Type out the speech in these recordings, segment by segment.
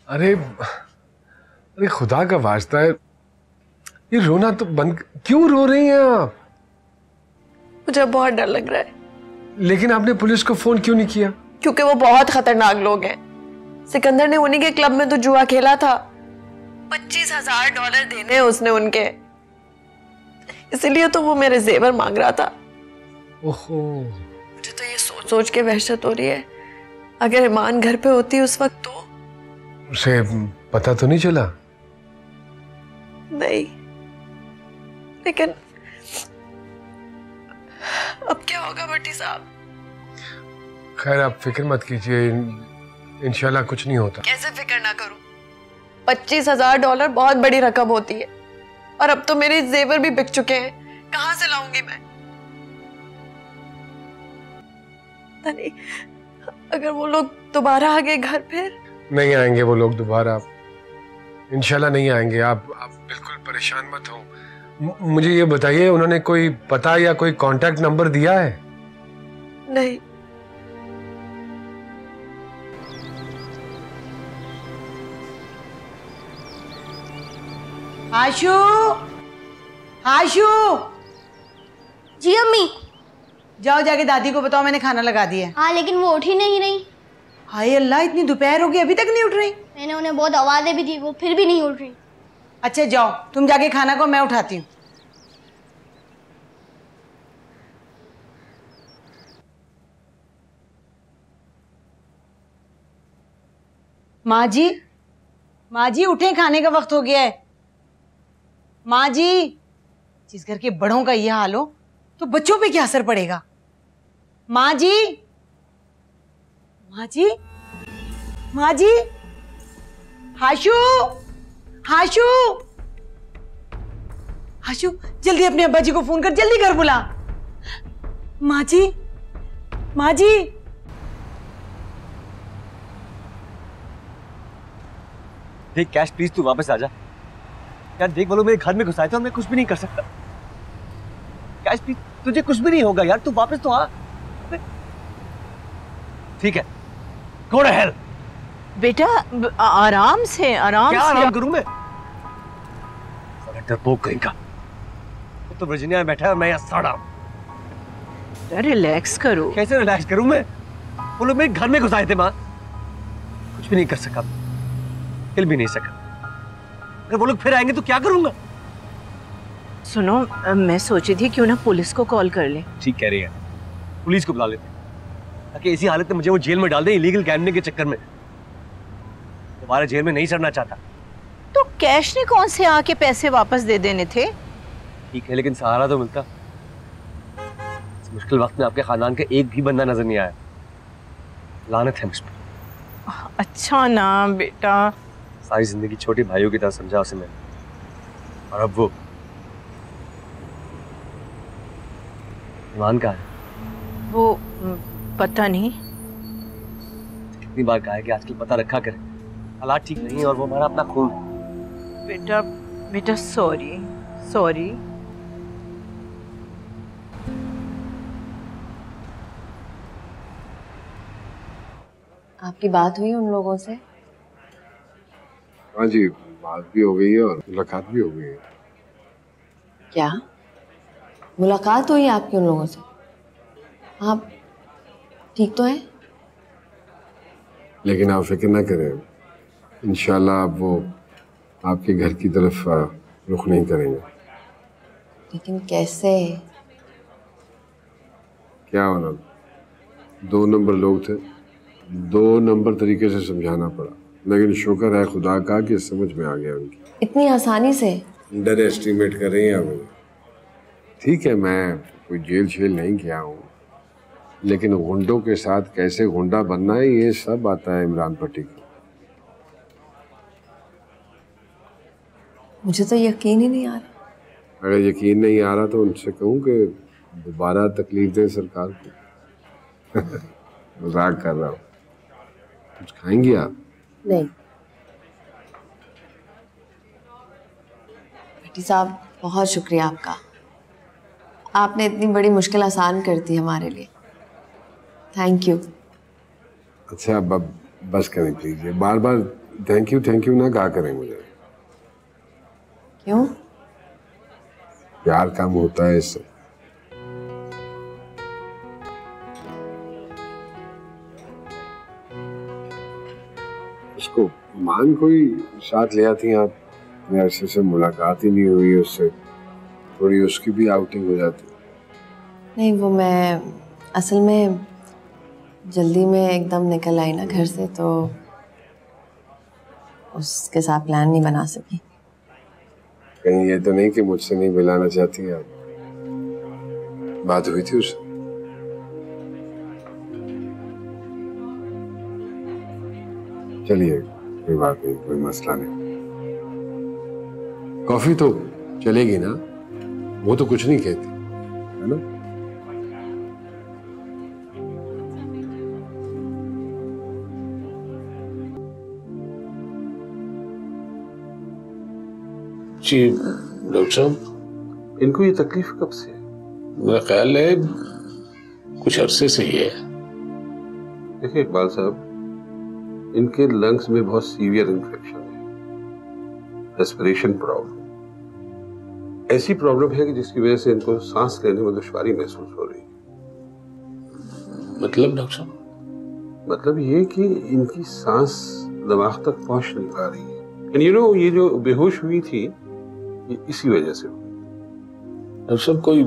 अरे अरे खुदा का वास्ता है, ये रोना तो बंद। क्यों रो रही हैं आप? मुझे बहुत डर लग रहा है। लेकिन आपने पुलिस को फोन क्यों नहीं किया? क्योंकि वो बहुत खतरनाक लोग हैं। सिकंदर ने उन्हीं के क्लब में तो जुआ खेला था। $25,000 देने उसने उनके, इसलिए तो वो मेरे जेवर मांग रहा था। ओहो, मुझे तो ये सोच सोच के वहशत हो रही है, अगर ईमान घर पे होती उस वक्त तो। उसे पता तो नहीं चला? नहीं, लेकिन अब क्या होगा भट्टी साहब? खैर आप फिक्र मत कीजिए, इंशाल्लाह कुछ नहीं होता। कैसे फिक्र ना करूं? $25,000 बहुत बड़ी रकम होती है, और अब तो मेरे जेवर भी बिक चुके हैं। कहां से लाऊंगी मैं? नहीं, अगर वो लोग दोबारा आ गए घर फिर? नहीं आएंगे वो लोग दोबारा, इंशाल्लाह नहीं आएंगे। आप बिल्कुल परेशान मत हो। मुझे ये बताइए, उन्होंने कोई पता या कोई कांटेक्ट नंबर दिया है? नहीं। आशु, आशु। जी अम्मी। जाओ जाके दादी को बताओ मैंने खाना लगा दिया है। हाँ लेकिन वो उठ ही नहीं रही। हाय अल्लाह, इतनी दोपहर हो गई अभी तक नहीं उठ रही। मैंने उन्हें बहुत आवाजें भी दी, वो फिर भी नहीं उठ रही। अच्छा जाओ तुम जाके खाना को, मैं उठाती हूँ। माँ जी, माँ जी उठे, खाने का वक्त हो गया है। माँ जी, जिस घर के बड़ों का ये हाल हो तो बच्चों पे क्या असर पड़ेगा? माँ जी, माँ जी, माँ जी। हाशु, हाशु, हाशु, जल्दी अपने अब्बा जी को फोन कर, जल्दी घर बुला। माँ जी, माँ जी। देख कैश प्लीज तू वापस आ जा यार। देख वो लोग मेरे घर में घुसाए थे और मैं कुछ भी नहीं कर सकता। कैश प्लीज, तुझे कुछ भी नहीं होगा यार, तू वापस तो आ। ठीक है, गो टू हेल। बेटा आराम से, आराम क्या से। आराम करूं मैं? डरपोक कहीं का। तो वर्जीनिया में बैठा है और मैं यहाँ सड़ा हूं। रिलैक्स करो। कैसे रिलैक्स करूं मैं? वो लोग मेरे घर में घुसाए थे माँ, कुछ भी नहीं कर सका, हिल भी नहीं सका। अगर वो लोग फिर आएंगे तो क्या करूंगा? सुनो, मैं सोची थी क्यों ना पुलिस को कॉल कर ले। ठीक कह रही है, पुलिस को बुला लेते ताकि इसी हालत में मुझे वो जेल में डाल दे, इलीगल गैम्बलिंग के चक्कर में। दोबारा जेल में नहीं सड़ना चाहता। तो कैश ने कौन से आके पैसे वापस दे देने थे? ठीक है, लेकिन सहारा तो मिलता। इस मुश्किल वक्त में आपके खानदान का एक भी बंदा नजर नहीं आया। लानत है मुझ पर। अच्छा ना बेटा। सारी जिंदगी छोटे भाइयों की तरह समझा उसे मैंने, और अब वो ईमान कहाँ है? वो पता नहीं। कितनी बार कहा है कि आजकल पता रखा करे, हालात ठीक नहीं है और वो हमारा अपना खून है। बेटा बेटा सॉरी सॉरी। आपकी बात हुई उन लोगों से? हाँ जी, बात भी हो गई है और मुलाकात भी हो गई है। क्या मुलाकात हुई आपकी उन लोगों से? आप ठीक तो हैं? लेकिन आप फिक्र ना करें, इंशाल्लाह अब वो आपके घर की तरफ रुख नहीं करेंगे। लेकिन कैसे? क्या होना, 2 नंबर लोग थे, 2 नंबर तरीके से समझाना पड़ा, लेकिन शुक्र है खुदा का कि समझ में आ गया उनकी। इतनी आसानी से? अंडर एस्टिमेट कर रही हैं आप। ठीक है, मैं कोई जेल शेल नहीं गया हूँ, लेकिन गुंडों के साथ कैसे गुंडा बनना है ये सब आता है इमरान पट्टी को। मुझे तो यकीन ही नहीं आ रहा। अगर यकीन नहीं आ रहा तो उनसे कहूँ कि दोबारा तकलीफ दें सरकार को। मजाक कर रहा हूँ। कुछ खाएंगी आप? नहीं भट्टी साहब, बहुत शुक्रिया आपका। आपने इतनी बड़ी मुश्किल आसान कर दी हमारे लिए। Thank you. अच्छा अब बस करें please, bar bar thank you ना कहा करें मुझे। क्यों? प्यार कम होता है इससे। उसको मान कोई साथ ले आती आप, ऐसे से मुलाकात ही नहीं हुई उससे, थोड़ी उसकी भी आउटिंग हो जाती। नहीं, वो मैं असल में जल्दी में एकदम निकल आई ना घर से, तो उसके साथ प्लान नहीं बना सकी। कहीं ये तो नहीं कि मुझसे नहीं मिलाना चाहती आप? बात हुई थी उससे? चलिए कोई बात नहीं, कोई मसला नहीं। कॉफी तो चलेगी ना, वो तो कुछ नहीं कहती है ना? जी डॉक्टर साहब, इनको ये तकलीफ कब से है? मेरा ख्याल है कुछ अरसे से ही है। देखिए इकबाल साहब, इनके लंग्स में बहुत सीवियर इन्फेक्शन है, रेस्पिरेशन प्रॉब्लम, ऐसी प्रॉब्लम है कि जिसकी वजह से इनको सांस लेने में दुश्वारी महसूस हो रही है। मतलब डॉक्टर साहब? मतलब ये कि इनकी सांस दिमाग तक पहुंच नहीं पा रही है। एंड यू नो, ये जो बेहोश हुई थी ये इसी वजह से हुई। डॉक्टर साहब कोई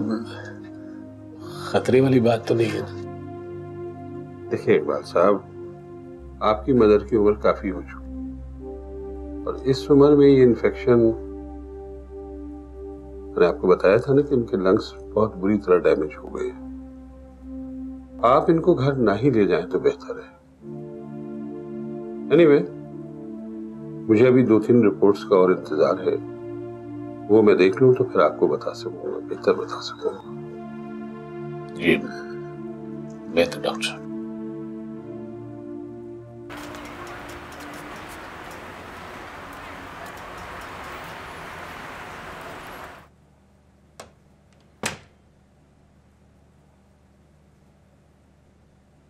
खतरे वाली बात तो नहीं है? देखिए इकबाल साहब, आपकी मदर की उम्र काफी हो चुकी और इस उम्र में ये इन्फेक्शन, मैंने आपको बताया था ना कि इनके लंग्स बहुत बुरी तरह डैमेज हो गए हैं। आप इनको घर ना ही ले जाएं तो बेहतर है। एनीवे, मुझे अभी 2-3 रिपोर्ट्स का और इंतजार है, वो मैं देख लूं तो फिर आपको बता सकूंगा, बेहतर बता सकूंगा। जी बेहतर डॉक्टर साहब।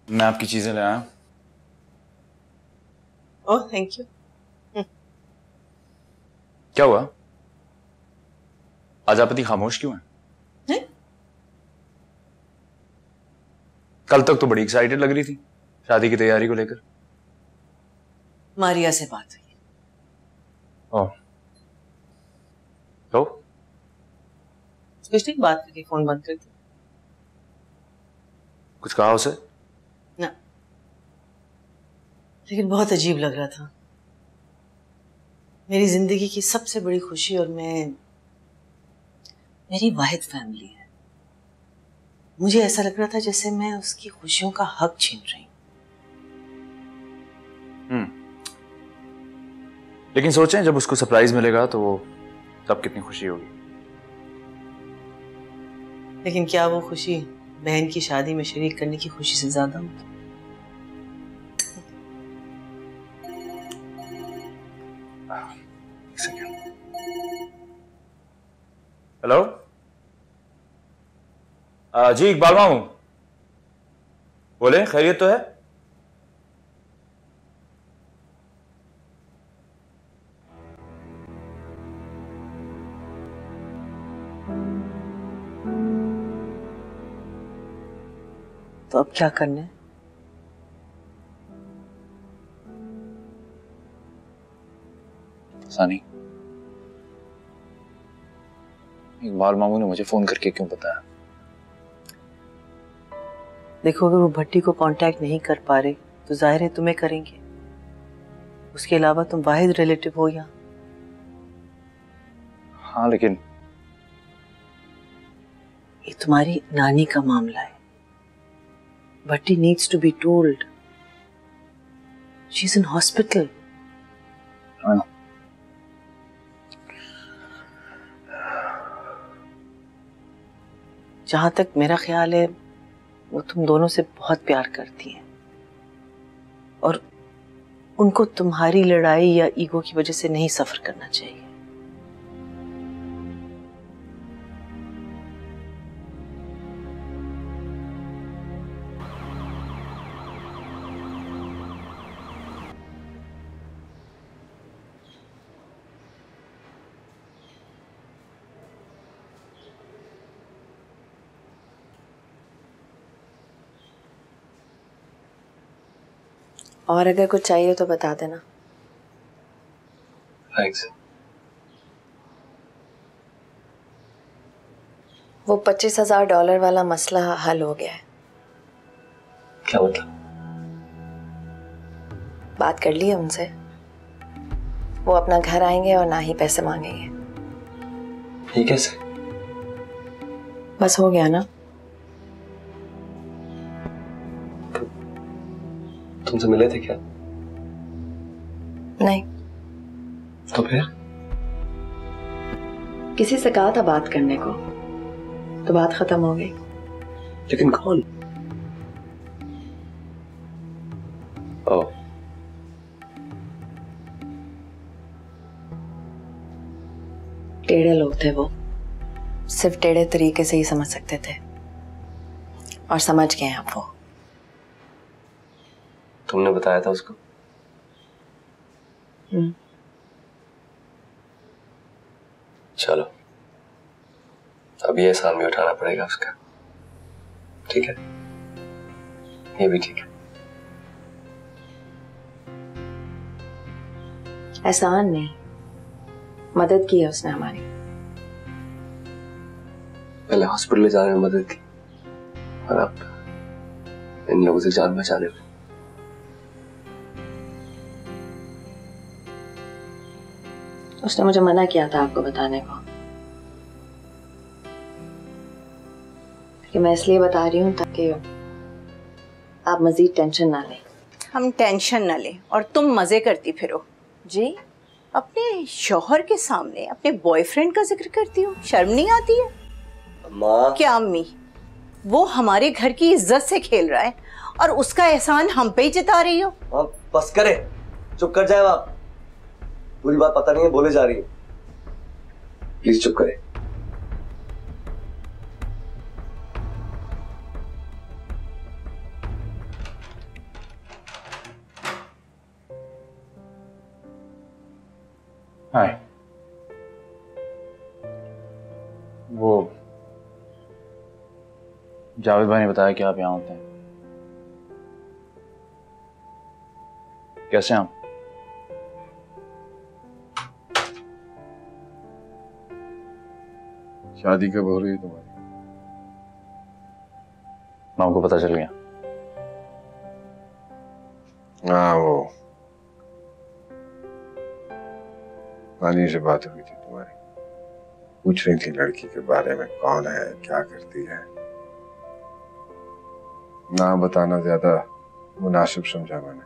मैं आपकी चीजें ले आया। Oh thank you. क्या हुआ? आज आप इतनी खामोश क्यों हैं? कल तक तो बड़ी एक्साइटेड लग रही थी शादी की तैयारी को लेकर। मारिया से बात हुई। ओह, तो कुछ नहीं, बात करके फोन बंद कर दी। कुछ कहा उसे? ना, लेकिन बहुत अजीब लग रहा था। मेरी जिंदगी की सबसे बड़ी खुशी और मेरी वाहिद फैमिली है। मुझे ऐसा लग रहा था जैसे मैं उसकी खुशियों का हक छीन रही हूं। लेकिन सोचें जब उसको सरप्राइज मिलेगा तो वो तब कितनी खुशी होगी। लेकिन क्या वो खुशी बहन की शादी में शरीक करने की खुशी से ज्यादा होगी? हेलो, जी इकबाल मामू बोले, खैरियत तो है? तो अब क्या करना है? सानी, इकबाल मामू ने मुझे फोन करके क्यों बताया? देखो, अगर वो भट्टी को कांटेक्ट नहीं कर पा रहे तो जाहिर है तुम्हें करेंगे। उसके अलावा तुम वाहिद रिलेटिव हो यहाँ। हाँ लेकिन ये तुम्हारी नानी का मामला है। Bhatti needs to be told. She is in hospital. जहां तक मेरा ख्याल है वो तुम दोनों से बहुत प्यार करती हैं और उनको तुम्हारी लड़ाई या ईगो की वजह से नहीं सफर करना चाहिए। और अगर कुछ चाहिए तो बता देना। थैंक्स। वो $25,000 वाला मसला हल हो गया है। क्या मतलब? बात कर ली है उनसे, वो अपना घर आएंगे और ना ही पैसे मांगेंगे। ये कैसे? बस हो गया ना। तुमसे मिले थे क्या? नहीं। तो फिर? किसी से कहा था बात करने को, तो बात खत्म हो गई। लेकिन कौन? ओह, टेढ़े लोग थे वो, सिर्फ टेढ़े तरीके से ही समझ सकते थे, और समझ गए आप वो। तुमने बताया था उसको? चलो, अब ये एहसान भी उठाना पड़ेगा उसका। ठीक है, ये भी ठीक है। एहसान नहीं, मदद की है उसने हमारी। पहले हॉस्पिटल ले जाने में मदद की, और अब इन लोगों से जान बचाने में। उसने मुझे मना किया था आपको बताने को, कि मैं इसलिए बता रही हूँ ताकि आप मजीद टेंशन ना लें। हम टेंशन न लें और तुम मजे करती फिरो। जी? अपने शौहर के सामने अपने बॉयफ्रेंड का जिक्र करती हो, शर्म नहीं आती है? अम्मा। क्या अम्मी? वो हमारे घर की इज्जत से खेल रहा है और उसका एहसान हम पे ही जता रही हो। बस करे, चुप कर जाए आप। पूरी बात पता नहीं है, बोले जा रही है। प्लीज चुप करे। हाय। वो जावेद भाई ने बताया कि आप यहाँ होते हैं। कैसे हैं आप? शादी कब हो रही है तुम्हारी? माम को पता चल गया? हाँ, वो नानी से बात हुई थी तुम्हारी, पूछ रही थी लड़की के बारे में, कौन है, क्या करती है। ना बताना ज्यादा मुनासिब समझा मैंने।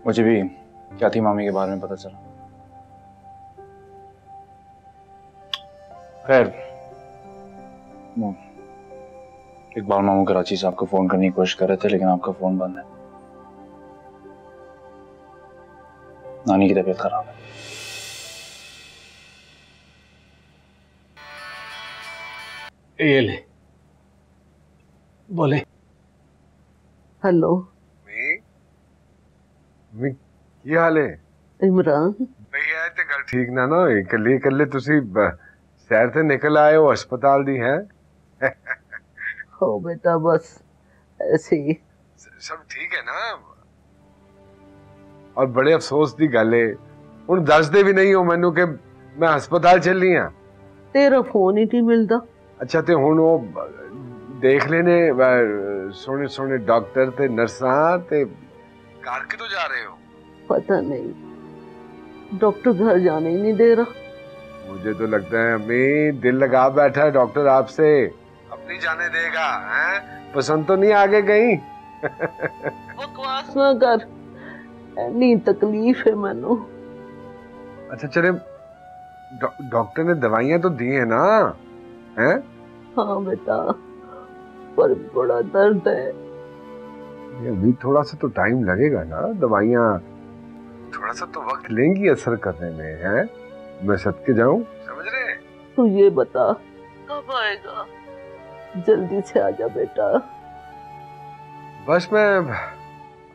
मुझे भी क्या थी मामी के बारे में पता चला। खैर, इकबाल मामू कराची से आपको फोन करने की कोशिश कर रहे थे, लेकिन आपका फोन बंद है। नानी की तबीयत खराब है। ये ले, बोले। हेलो की हाल है इमरान? भैया ते गल ठीक ना ना होई, कल्ले कल्ले तुसी शहर से निकल आए हो अस्पताल दी है। हो बेटा, बस ऐसे ही। सब ठीक है ना? और बड़े अफसोस दी गल है, हुण दसदे भी नहीं हो मैनू कि मैं अस्पताल चली हां। तेरा फोन ही नहीं मिलता। अच्छा, ते हुण वो देख लेने सोने सोने डॉक्टर ते नर्सां ते घर कितों जा रहे हो? पता नहीं, डॉक्टर घर जाने ही नहीं दे रहा। मुझे तो लगता है अम्मी दिल लगा बैठा है डॉक्टर आपसे, अपनी जाने देगा। हैं? पसंद तो नहीं आगे कहीं? बकवास ना कर, इतनी तकलीफ है मैनू। अच्छा चले, डॉक्टर ने दवाइयां तो दी है ना? हैं? हाँ बेटा, पर बड़ा दर्द है। ये अभी थोड़ा सा तो टाइम लगेगा ना, दवाइयां थोड़ा सा तो वक्त लेंगी असर करने में। हैं? मैं सदके जाऊं? समझ रहे? तू ये बता कब आएगा? जल्दी से आजा बेटा। बस मैं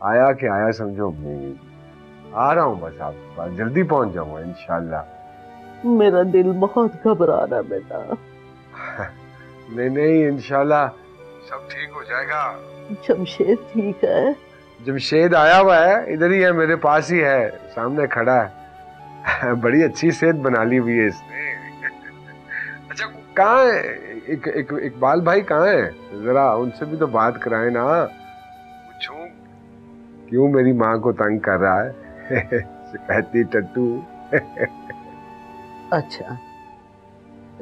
आया कि आया समझो, आ रहा हूँ बस, आपके पास जल्दी पहुंच जाऊंगा इंशाल्लाह। मेरा दिल बहुत घबरा रहा है बेटा। नहीं नहीं, इंशाल्लाह सब ठीक हो जाएगा। जमशेद ठीक है? जमशेद आया हुआ है, इधर ही है, मेरे पास ही है, सामने खड़ा है। बड़ी अच्छी सेहत बना ली हुई है इसने। अच्छा कहाँ है इकबाल भाई, कहाँ है? जरा उनसे भी तो बात कराए ना। पूछूं क्यों मेरी माँ को तंग कर रहा है? कहती टट्टू। अच्छा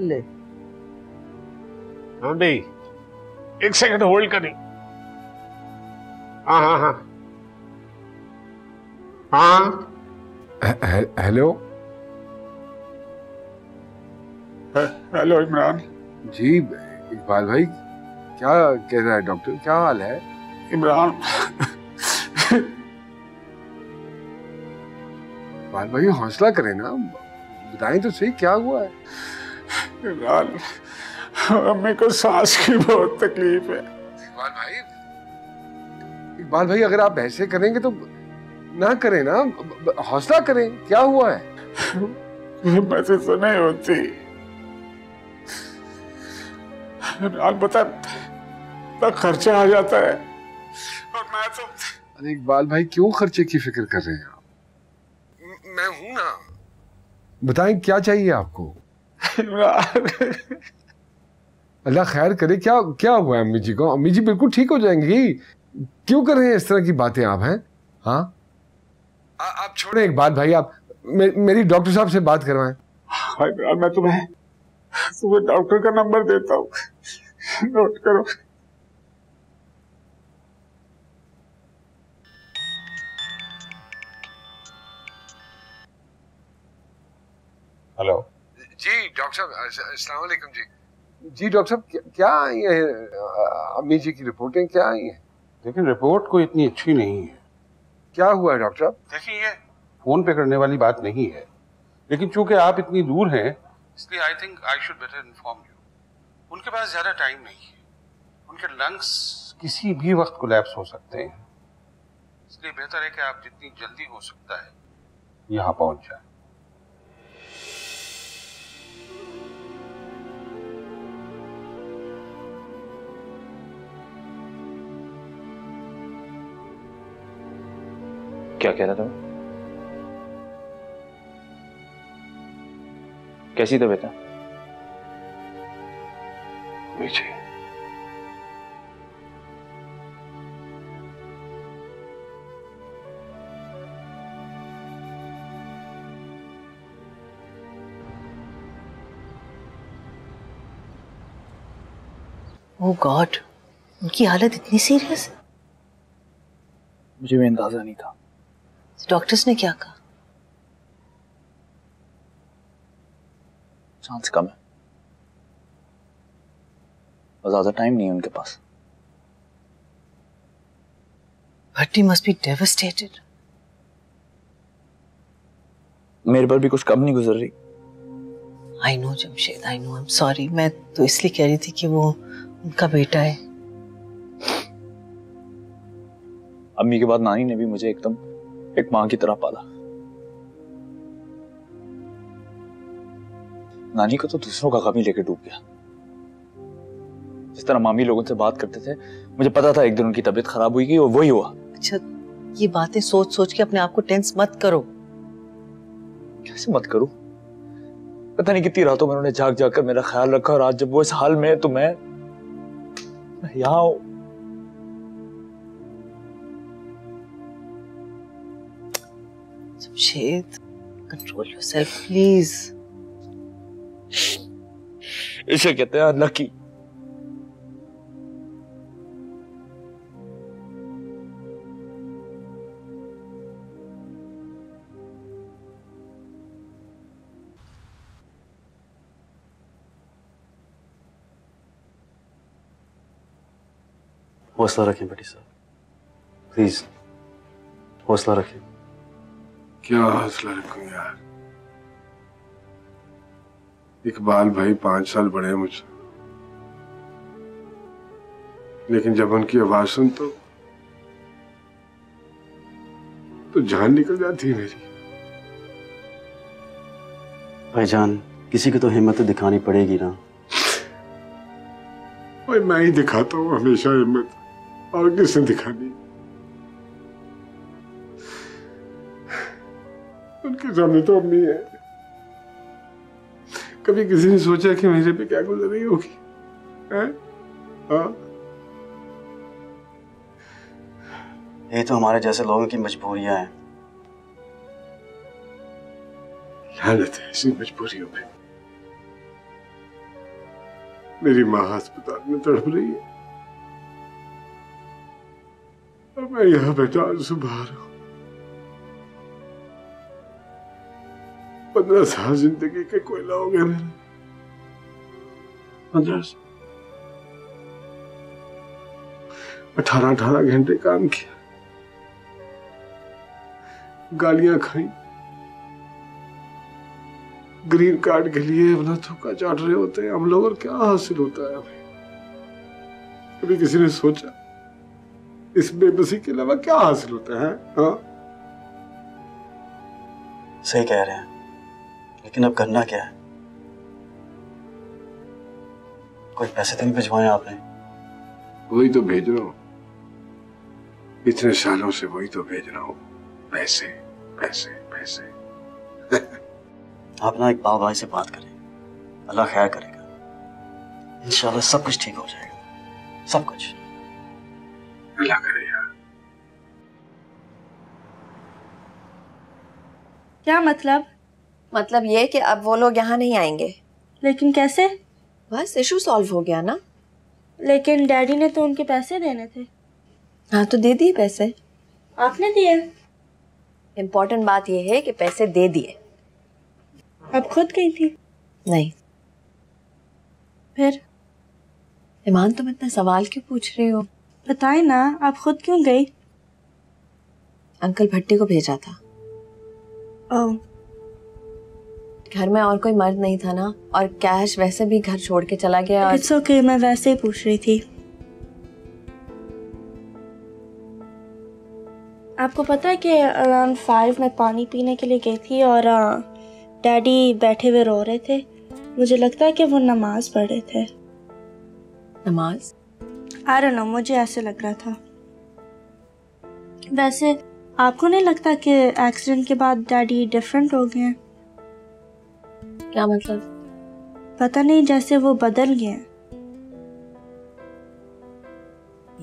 ले। हाँ भाई, एक सेकंड होल्ड करें। हाँ हाँ हाँ हाँ। हेलो हेलो इमरान जी। इकबाल भाई क्या कह रहा है डॉक्टर, क्या हाल है? इमरान। इकबाल भाई हौसला करें ना, बताएं तो सही क्या हुआ है। इमरान, अम्मी को सांस की बहुत तकलीफ है। इकबाल भाई अगर आप ऐसे करेंगे तो ना करें ना, हौसला करें, क्या हुआ है? हिम्मत से नहीं होती। इमरान बता, खर्चा आ जाता है और मैं तो। अरे इकबाल भाई क्यों खर्चे की फिक्र कर रहे हैं आप? मैं हूं ना, बताएं क्या चाहिए आपको? अल्लाह खैर करे। क्या क्या हुआ है अम्मी जी को? अम्मी जी बिल्कुल ठीक हो जाएंगी। क्यों कर रहे हैं इस तरह की बातें आप? हैं हाँ आप छोड़ें इकबाल भाई, आप मेरी डॉक्टर साहब से बात करवाएं। मैं तुम्हें डॉक्टर का नंबर देता हूँ, नोट करो। हेलो जी डॉक्टर साहब, अस्सलाम वालेकुम जी। जी डॉक्टर साहब क्या आई है? अम्मी जी की रिपोर्टें क्या आई हैं? लेकिन रिपोर्ट कोई इतनी अच्छी नहीं है। क्या हुआ है डॉक्टर साहब? देखिए ये फोन पे करने वाली बात नहीं है, लेकिन चूंकि आप इतनी दूर हैं इसलिए I think I should better inform you. उनके पास ज्यादा टाइम नहीं है, उनके लंग्स किसी भी वक्त कोलैप्स हो सकते हैं, इसलिए बेहतर है कि आप जितनी जल्दी हो सकता है यहाँ पहुंच जाए। क्या कह रहा था? कैसी तबीयत है? नीचे ओह गॉड, उनकी हालत इतनी सीरियस है? मुझे भी अंदाजा नहीं था। डॉक्टर्स ने क्या कहा? चांस कम है और ज्यादा टाइम नहीं है उनके पास। भट्टी मस्ट बी डेवास्टेटेड। मेरे पर भी कुछ कम नहीं गुजर रही। I know Jamshed, I know, I am sorry. मैं तो इसलिए कह रही थी कि वो उनका बेटा है। अम्मी के बाद नानी ने भी मुझे एकदम एक मां की तरह पाला। नानी को तो दूसरों का गम ही लेके डूब गया। जिस तरह मामी लोगों से बात करते थे, मुझे पता था एक दिन उनकी तबीयत खराब हुई और वही हुआ। अच्छा, ये बातें सोच सोच के अपने आप को टेंस मत करो। कैसे मत करूं? पता नहीं कितनी रातों में उन्होंने जाग जाग कर मेरा ख्याल रखा, और आज जब वो इस हाल में है तो मैं यहाँ हूं। Jamshed, control yourself please. इसे कहते हैं अनलकी। हौसला रखें बेटी साहब, प्लीज हौसला रखें। क्या हौसला रखूं यार? इकबाल भाई 5 साल बड़े हैं मुझसे, लेकिन जब उनकी आवाज सुन तो जान निकल जाती है मेरी। भाईजान, किसी को तो हिम्मत दिखानी पड़ेगी ना। भाई मैं ही दिखाता हूँ हमेशा हिम्मत। और किसने दिखानी? उनके सामने तो अम्मी है। कभी किसी ने सोचा कि मेरे पे क्या गुजर रही होगी? हैं? हाँ? ये तो हमारे जैसे लोगों की मजबूरियां हैं। लानत है ऐसी मजबूरियों पे। मेरी माँ अस्पताल में तड़प रही है और मैं यहाँ बैठा आंसू बहा रहा हूँ। 15 साल जिंदगी के कोयला हो गया मेरा। 15 साल 18 घंटे काम किया, गालियां खाई, ग्रीन कार्ड के लिए अपना थूका चाट रहे होते हैं हम लोग, और क्या हासिल होता है हमें? कभी किसी ने सोचा इस बेबसी के अलावा क्या हासिल होता है? हाँ? सही कह रहे हैं, लेकिन अब करना क्या है? कोई पैसे तो नहीं भिजवाए आपने? वही तो भेज रहा हूँ, इतने सालों से वही तो भेज रहा हूँ। पैसे पैसे पैसे। आप ना इकबाल भाई से बात करें, अल्लाह खैर करेगा। इंशाल्लाह सब कुछ ठीक हो जाएगा, सब कुछ। अल्लाह करे यार। क्या मतलब? मतलब ये कि अब वो लोग यहाँ नहीं आएंगे। लेकिन कैसे? बस इशू सॉल्व हो गया ना। लेकिन डैडी ने तो उनके पैसे देने थे। हाँ तो दे दिए पैसे। आपने दिए? इम्पोर्टेंट बात ये है कि पैसे दे दिए। अब खुद गई थी? नहीं। फिर? ईमान तुम इतना सवाल क्यों पूछ रही हो? बताए ना, आप खुद क्यों गई? अंकल भट्टी को भेजा था। ओह। घर में और कोई मर्द नहीं था ना, और कैश वैसे भी घर छोड़ के चला गया। और इट्स ओके, मैं वैसे ही पूछ रही थी। आपको पता है कि अराउंड 5 मैं पानी पीने के लिए गई थी और डैडी बैठे हुए रो रहे थे। मुझे लगता है कि वो नमाज पढ़ रहे थे। नमाज? आई डोंट नो, मुझे ऐसे लग रहा था। वैसे आपको नहीं लगता कि एक्सीडेंट के बाद डैडी डिफरेंट हो गए हैं? क्या मतलब? पता नहीं, जैसे वो बदल गए हैं।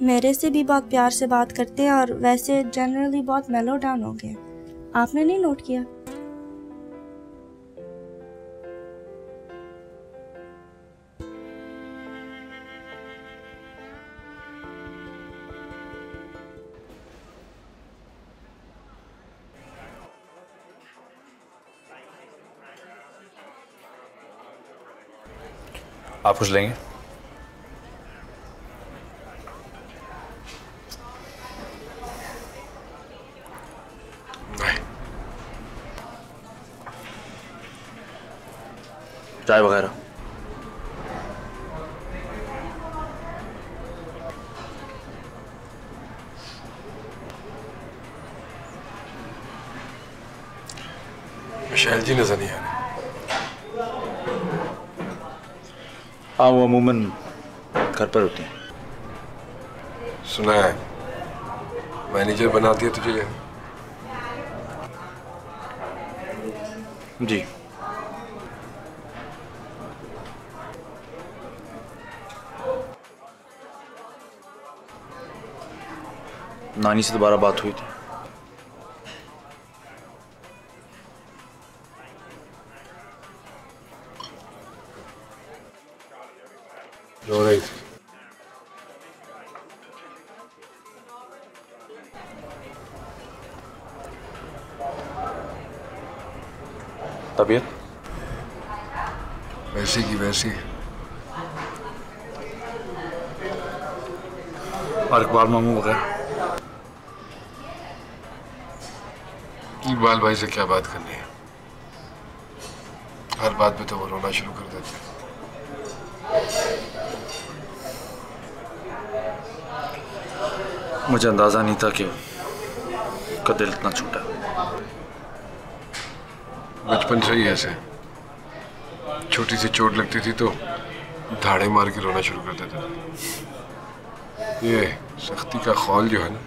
मेरे से भी बहुत प्यार से बात करते हैं और वैसे जनरली बहुत मेलो डाउन हो गए। आपने नहीं नोट किया? आप कुछ लेंगे? नहीं। चाय वगैरह? मिशेल जी नजर नहीं आ रहे। हाँ, वो अमूमन घर पर होती हैं। सुना है मैनेजर बनाती है तुझे? जी। नानी से दोबारा बात हुई थी। रो रही थी। तबीयत? वैसी की वैसी। और इकबाल मामू वगैरह? इकबाल भाई से क्या बात करनी है? हर बात पे तो वो रोना शुरू कर देते हैं। मुझे अंदाजा नहीं था कि उसका दिल इतना छोटा है। बचपन से ही ऐसे, छोटी सी चोट लगती थी तो धाड़े मार के रोना शुरू कर देता था। ये सख्ती का खौल जो है ना,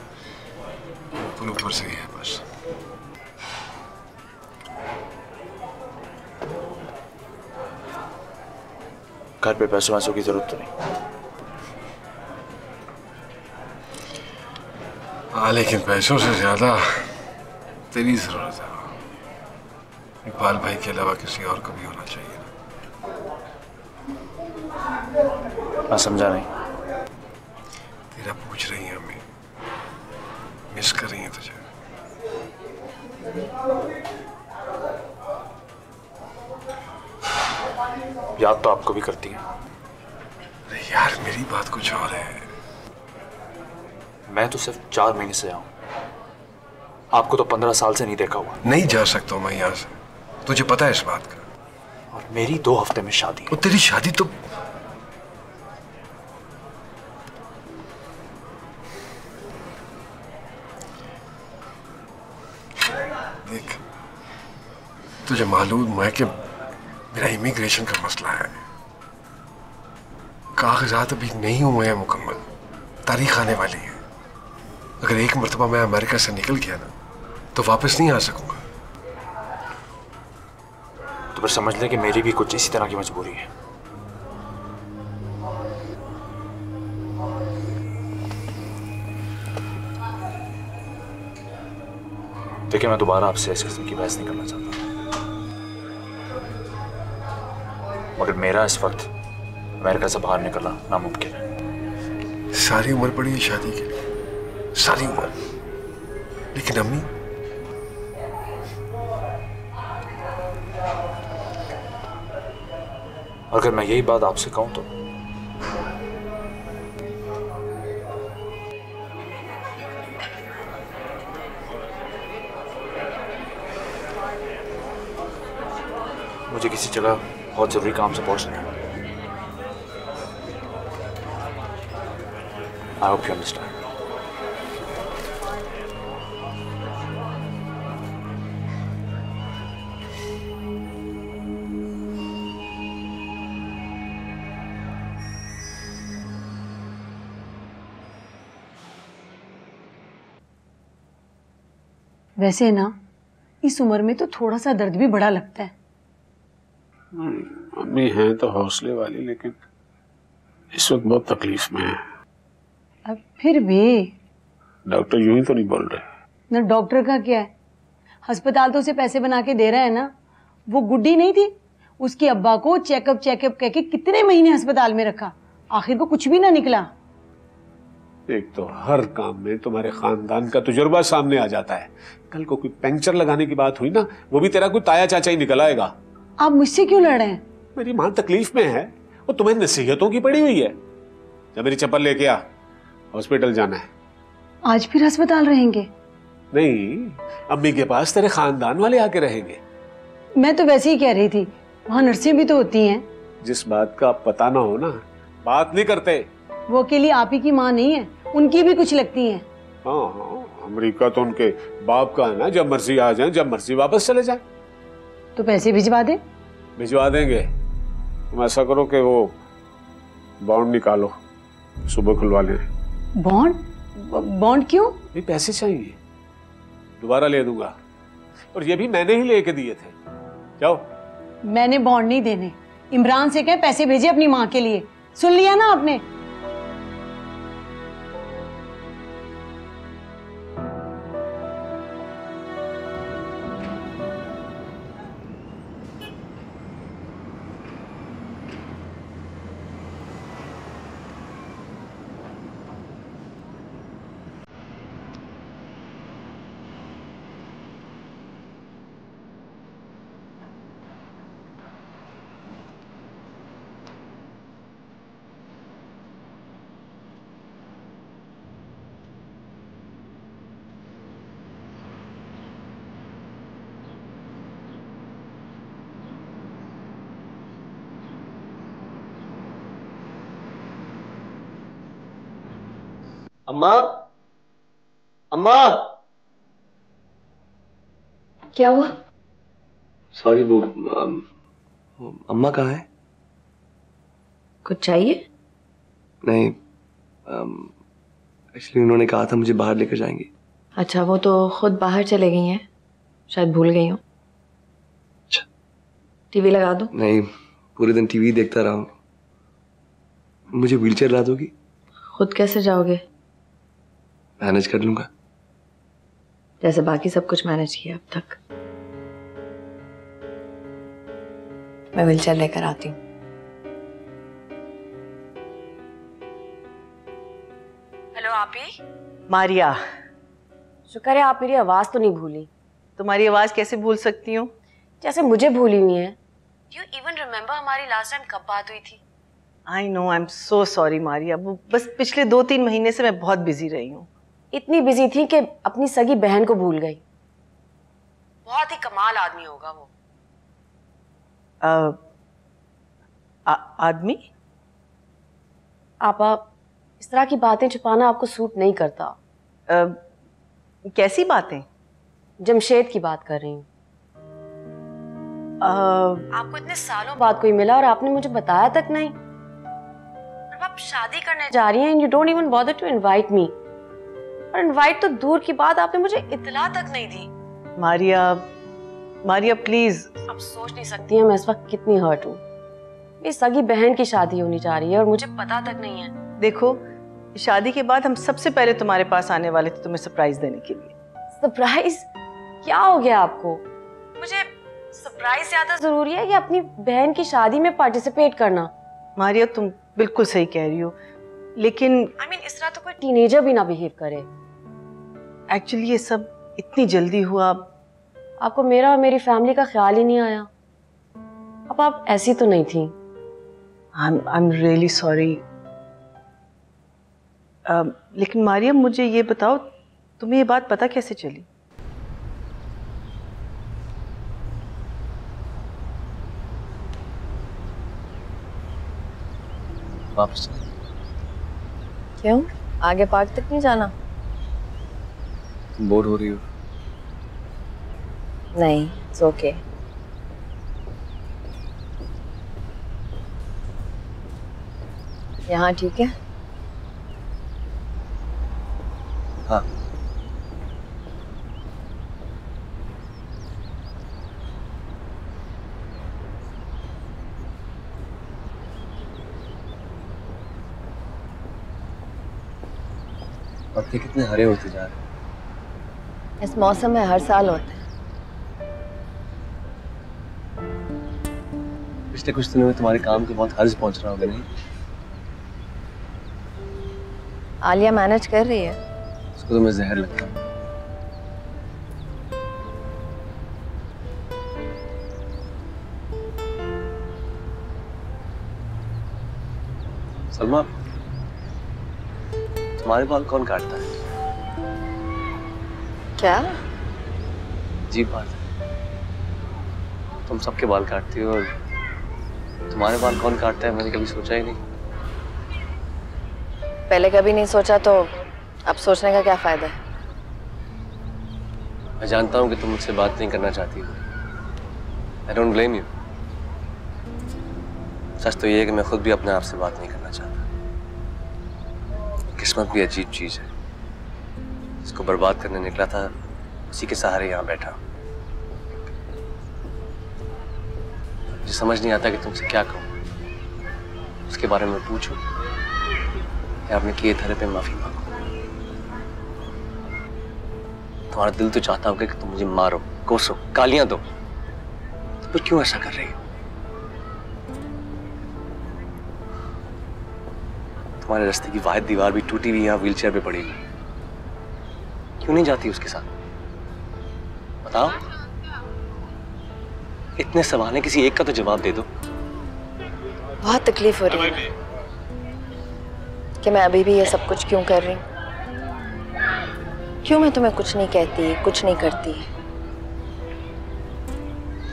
ऊपर ऊपर से ही है बस। घर पे पैसों वैसों की जरूरत तो नहीं। हाँ, लेकिन पैसों से ज्यादा तेरी जरूरत है। इकबाल भाई के अलावा किसी और को भी होना चाहिए ना। मैं समझा नहीं। तेरा पूछ रही है अम्मी, मिस कर रही है तुझे। याद तो आपको भी करती है। अरे यार, मेरी बात कुछ और है। मैं तो सिर्फ 4 महीने से आऊं, आपको तो 15 साल से नहीं देखा हुआ। नहीं जा सकता हूं मैं यहाँ से, तुझे पता है इस बात का। और मेरी 2 हफ्ते में शादी। और तेरी शादी तो देख, तुझे मालूम है कि मेरा इमिग्रेशन का मसला है। कागजात अभी नहीं हुए हैं मुकम्मल, तारीख आने वाली है। अगर एक मर्तबा मैं अमेरिका से निकल गया ना, तो वापस नहीं आ सकूंगा। तो फिर समझ ले कि मेरी भी कुछ इसी तरह की मजबूरी है। देखिए, मैं दोबारा आपसे इस किस्म की बहस नहीं करना चाहता, मगर मेरा इस वक्त अमेरिका से बाहर निकलना नामुमकिन है। सारी उम्र पड़ी है शादी के लिए, सारी उम्र। लेकिन अम्मी, अगर मैं यही बात आपसे कहूं तो मुझे किसी जगह बहुत जरूरी काम से पहुंचना है। I hope you understand. वैसे ना इस उम्र में तो थोड़ा सा दर्द भी बड़ा लगता है। अम्मी हैं तो हौसले वाली, लेकिन इस वक्त बहुत तकलीफ में है। अब फिर भी डॉक्टर यूं ही तो नहीं बोल रहे। ना डॉक्टर का क्या है, अस्पताल तो उसे पैसे बना के दे रहा है ना। वो गुड्डी नहीं थी, उसके अब्बा को चेकअप कह के कितने महीने अस्पताल में रखा, आखिर को कुछ भी ना निकला। एक तो हर काम में तुम्हारे खानदान का तजुर्बा सामने आ जाता है। कल को कोई पंक्चर लगाने की बात हुई ना, वो भी तेरा कोई ताया चाचा ही निकल आएगा। आप मुझसे क्यों लड़ रहे हैं? मेरी मां तकलीफ में है, वो तुम्हें नसीहतों की पड़ी हुई है। जब मेरी चप्पल लेके आ, हॉस्पिटल जाना है। आज फिर अस्पताल रहेंगे? नहीं, अम्मी के पास तेरे खानदान वाले आके रहेंगे। मैं तो वैसे ही कह रही थी, वहाँ नर्सें भी तो होती हैं। जिस बात का पता ना हो ना, बात नहीं करते। वो अकेली आप ही की माँ नहीं है, उनकी भी कुछ लगती हैं। हाँ, अमेरिका तो उनके बाप का है ना, जब मर्जी आ जाए, जब मर्जी वापस चले जाए। तो पैसे भिजवा दे। भिजवा देंगे। तुम ऐसा करो कि वो बॉन्ड निकालो, सुबह खुलवा लें। बॉन्ड क्यों? ये पैसे चाहिए, दोबारा ले दूंगा। और ये भी मैंने ही लेके दिए थे। जाओ। मैंने बॉन्ड नहीं देने, इमरान से कहे पैसे भेजे अपनी माँ के लिए। सुन लिया ना आपने? अम्मा, अम्मा। क्या हुआ? सॉरी, वो अम्मा कहाँ है? कुछ चाहिए? नहीं, एक्चुअली उन्होंने कहा था मुझे बाहर लेकर जाएंगे। अच्छा, वो तो खुद बाहर चले गई हैं, शायद भूल गई हो। अच्छा, टीवी लगा दो? नहीं, पूरे दिन टीवी देखता रहा हूँ। मुझे व्हीलचेयर ला दोगी? खुद कैसे जाओगे? मैनेज कर लूंगा, जैसे बाकी सब कुछ मैनेज किया अब तक। मैं व्हीलचेयर लेकर आती हूँ। हेलो आपी। मारिया, शुक्र है आप मेरी आवाज तो नहीं भूली। तुम्हारी आवाज कैसे भूल सकती हूँ? जैसे मुझे भूली हुई है। यू इवन रिमेम्बर हमारी लास्ट टाइम कब बात हुई थी? I know, I am so sorry Maria, वो बस पिछले 2-3 महीने से मैं बहुत बिजी रही हूँ। इतनी बिजी थी कि अपनी सगी बहन को भूल गई। बहुत ही कमाल आदमी होगा वो। आदमी? आपा, इस तरह की बातें छुपाना आपको सूट नहीं करता। कैसी बातें? जमशेद की बात कर रही हूँ। आपको इतने सालों बाद कोई मिला और आपने मुझे बताया तक नहीं। अब आप शादी करने जा रही हैं and you don't even bother to invite me. और इनवाइट तो दूर की बात, आपने मुझे इत्तला तक नहीं दी। मारिया प्लीज। आप सोच नहीं सकती हैं मैं इस वक्त कितनी हर्ट हूँ। मेरी सगी बहन की शादी होने जा रही है और मुझे पता तक नहीं है। देखो, शादी के बाद हम सबसे पहले तुम्हारे पास आने वाले थे तुम्हें सरप्राइज देने के लिए। सरप्राइज? क्या हो गया आपको? मुझे सरप्राइज ज्यादा जरूरी है या अपनी बहन की शादी में पार्टिसिपेट करना? मारिया, तुम बिल्कुल सही कह रही हो, लेकिन I mean, इस तरह तो कोई टीनेजर भी ना बिहेव करे। एक्चुअली ये सब इतनी जल्दी हुआ। आपको मेरा और मेरी फैमिली का ख्याल ही नहीं आया। अब आप ऐसी तो नहीं थी। I'm really sorry। लेकिन मारिया, मुझे ये बताओ, तुम्हें ये बात पता कैसे चली? वापस क्यों? आगे पार्क तक नहीं जाना? तुम बोर हो रही हो? नहीं, इट्स ओके। यहाँ ठीक है? हाँ। पत्ते कितने हरे होते जा रहे हैं। इस मौसम में हर साल होते हैं। पिछले कुछ दिनों में तुम्हारे काम के बहुत हर्ज पहुंच रहा होगा, नहीं? आलिया मैनेज कर रही है। उसको तो मैं जहर लगता हूँ। सलमा, तुम्हारे बाल कौन काटता है? क्या? अजीब बात है, तुम सबके बाल काटती हो और तुम्हारे बाल कौन काटता है मैंने कभी सोचा ही नहीं। पहले कभी नहीं सोचा तो अब सोचने का क्या फायदा है? मैं जानता हूँ कि तुम मुझसे बात नहीं करना चाहती हो। I don't blame you। सच तो ये है कि मैं खुद भी अपने आप से बात नहीं करना चाहता। किस्मत भी अजीब चीज है, इसको बर्बाद करने निकला था, उसी के सहारे यहाँ बैठा। मुझे समझ नहीं आता कि तुमसे क्या कहूँ। उसके बारे में पूछूं या आपने किए धरे पे माफी मांगो। तुम्हारा दिल तो चाहता होगा कि तुम मुझे मारो, कोसो, गालियां दो, तो फिर क्यों ऐसा कर रही हो? तुम्हारे रास्ते की वाहिद दीवार भी टूटी हुई यहाँ व्हीलचेयर पे पड़ी हुई। क्यों नहीं जाती उसके साथ? बताओ। इतने सवाल हैं, किसी एक का तो जवाब दे दो। बहुत तकलीफ हो रही है कि मैं अभी भी ये सब कुछ क्यों कर रही हूँ। क्यों मैं तुम्हें कुछ नहीं कहती, कुछ नहीं करती।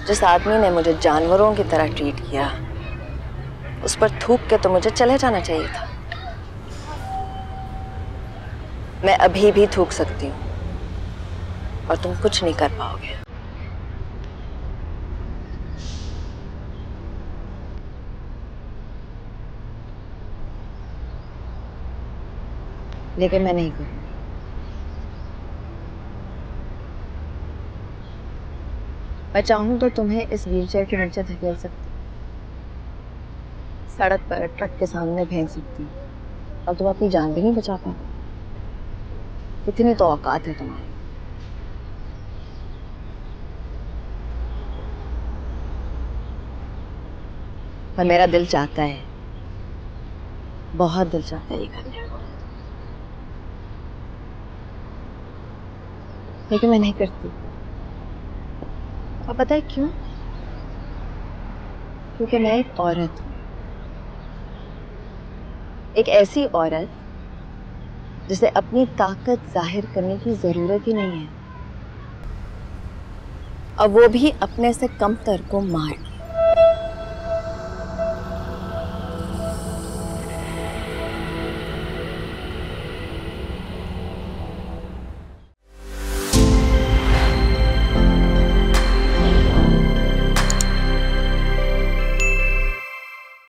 जिस आदमी ने मुझे जानवरों की तरह ट्रीट किया, उस पर थूक के तो मुझे चले जाना चाहिए था। मैं अभी भी थूक सकती हूँ और तुम कुछ नहीं कर पाओगे। लेकिन मैं नहीं करूँगी। मैं चाहूँ तो तुम्हें इस व्हीलचेयर के नीचे धकेल सकती, सड़क पर ट्रक के सामने फेंक सकती, और तुम अपनी जान भी नहीं बचा पाओ। इतनी तो औकात है तुम्हारी। पर मेरा दिल चाहता है, बहुत दिल चाहता है ये करने को, लेकिन मैं नहीं करती। और पता है क्यों? क्योंकि मैं एक औरत हूँ, एक ऐसी औरत जिसे अपनी ताकत जाहिर करने की जरूरत ही नहीं है, और वो भी अपने से कमतर को मार।